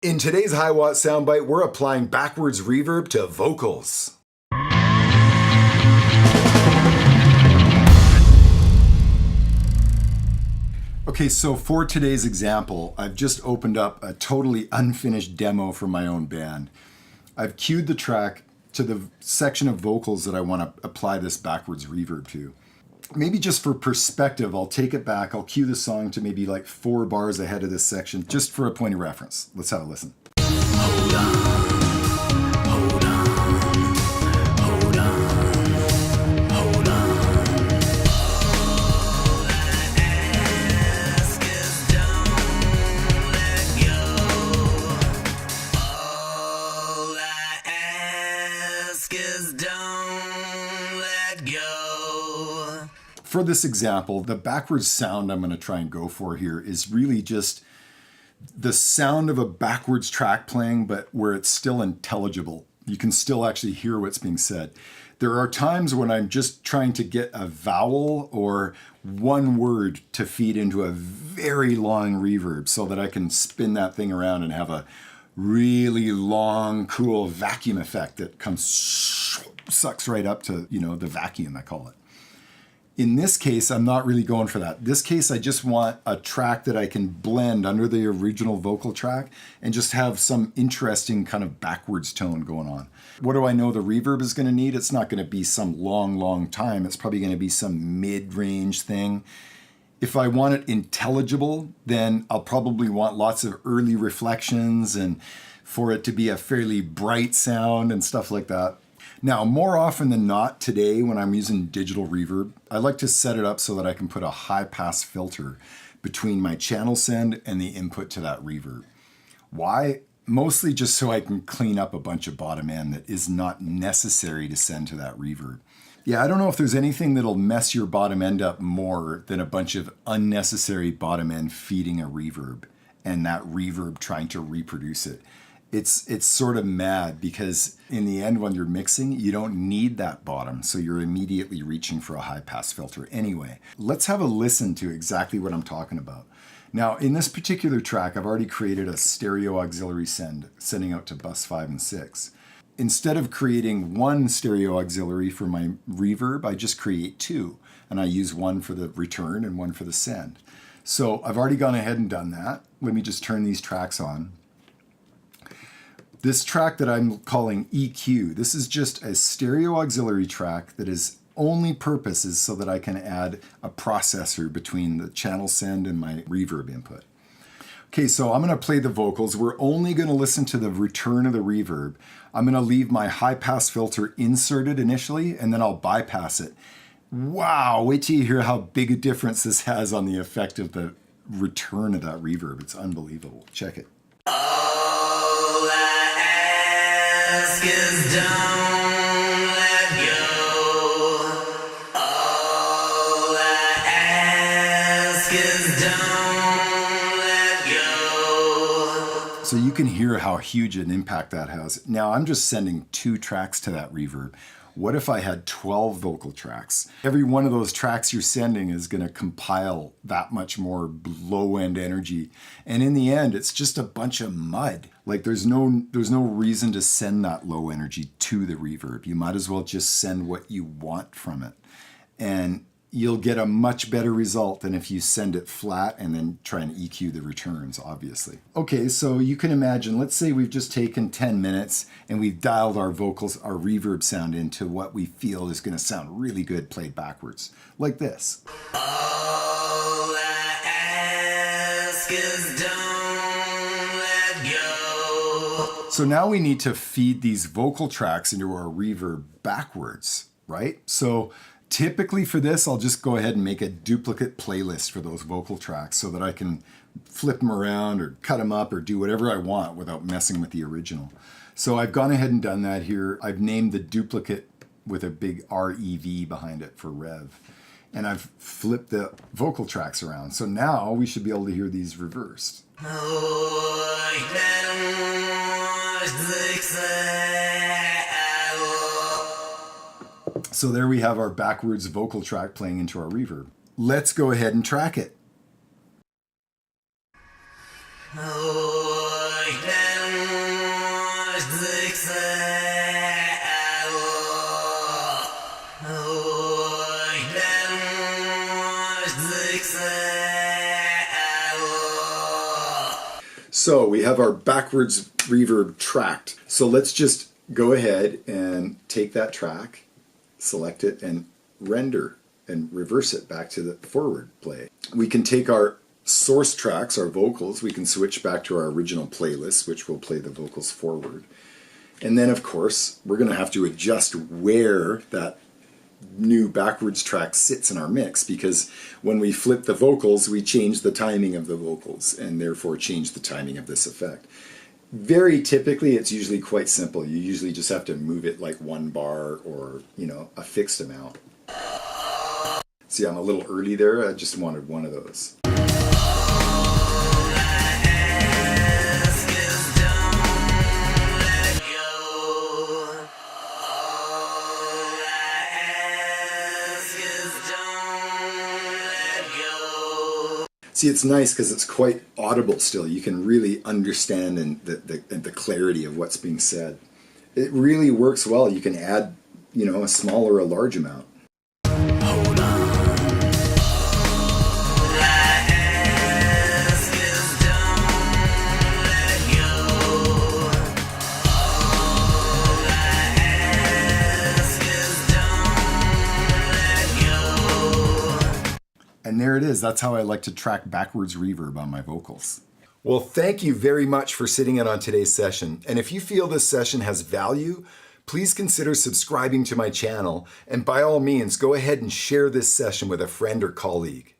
In today's hiwatt soundbite, we're applying backwards reverb to vocals. Okay, so for today's example, I've just opened up a totally unfinished demo for my own band. I've queued the track to the section of vocals that I want to apply this backwards reverb to. Maybe just for perspective, I'll take it back. I'll cue the song to maybe like 4 bars ahead of this section, just for a point of reference. Let's have a listen. Hold on, hold on, hold on, hold on. All I ask is don't let go. All I ask is don't let go. For this example, the backwards sound I'm going to try and go for here is really just the sound of a backwards track playing, but where it's still intelligible. You can still actually hear what's being said. There are times when I'm just trying to get a vowel or one word to feed into a very long reverb so that I can spin that thing around and have a really long, cool vacuum effect that comes, sucks right up to, the vacuum, I call it. In this case, I'm not really going for that. This case, I just want a track that I can blend under the original vocal track and just have some interesting kind of backwards tone going on. What do I know the reverb is going to need? It's not going to be some long time. It's probably going to be some mid-range thing. If I want it intelligible, then I'll probably want lots of early reflections and for it to be a fairly bright sound and stuff like that. Now, more often than not today when I'm using digital reverb, I like to set it up so that I can put a high pass filter between my channel send and the input to that reverb. Why? Mostly just so I can clean up a bunch of bottom end that is not necessary to send to that reverb. Yeah, I don't know if there's anything that'll mess your bottom end up more than a bunch of unnecessary bottom end feeding a reverb and that reverb trying to reproduce it. It's sort of mad because in the end when you're mixing, you don't need that bottom, so you're immediately reaching for a high pass filter anyway. Let's have a listen to exactly what I'm talking about. Now in this particular track, I've already created a stereo auxiliary sending out to bus 5 and 6. Instead of creating one stereo auxiliary for my reverb, I just create 2, and I use one for the return and one for the send. So I've already gone ahead and done that. Let me just turn these tracks on. This track that I'm calling EQ, this is just a stereo auxiliary track that is only purpose is so that I can add a processor between the channel send and my reverb input. Okay, so I'm going to play the vocals. We're only going to listen to the return of the reverb. I'm going to leave my high pass filter inserted initially, and then I'll bypass it. Wow, wait till you hear how big a difference this has on the effect of the return of that reverb. It's unbelievable. Check it. Ask is don't let go. All I ask is don't let go. So you can hear how huge an impact that has. Now I'm just sending 2 tracks to that reverb. What if I had 12 vocal tracks? Every one of those tracks you're sending is going to compile that much more low-end energy. And in the end, it's just a bunch of mud. Like there's no reason to send that low energy to the reverb. You might as well just send what you want from it. And you'll get a much better result than if you send it flat and then try and EQ the returns, obviously. Okay, so you can imagine, let's say we've just taken 10 minutes and we've dialed our vocals, our reverb sound into what we feel is going to sound really good played backwards, like this. All I ask is don't let go. So now we need to feed these vocal tracks into our reverb backwards, right? So typically for this, I'll just go ahead and make a duplicate playlist for those vocal tracks so that I can flip them around or cut them up or do whatever I want without messing with the original. So I've gone ahead and done that here. I've named the duplicate with a big REV behind it for Rev. And I've flipped the vocal tracks around. So now we should be able to hear these reversed. So there we have our backwards vocal track playing into our reverb. Let's go ahead and track it. Oh, So we have our backwards reverb tracked. So let's just go ahead and take that track, select it, and render and reverse it back to the forward play. We can take our source tracks, our vocals, we can switch back to our original playlist, which will play the vocals forward. And then, of course, we're going to have to adjust where that new backwards track sits in our mix, because when we flip the vocals, we change the timing of the vocals and therefore change the timing of this effect. Very typically, it's usually quite simple. You usually just have to move it like one bar or, a fixed amount. See, I'm a little early there. I just wanted one of those. See, it's nice because it's quite audible still. You can really understand the clarity of what's being said. It really works well. You can add, a small or a large amount. Hold on. And there it is. That's how I like to track backwards reverb on my vocals. Well, thank you very much for sitting in on today's session. And if you feel this session has value, please consider subscribing to my channel. And by all means, go ahead and share this session with a friend or colleague.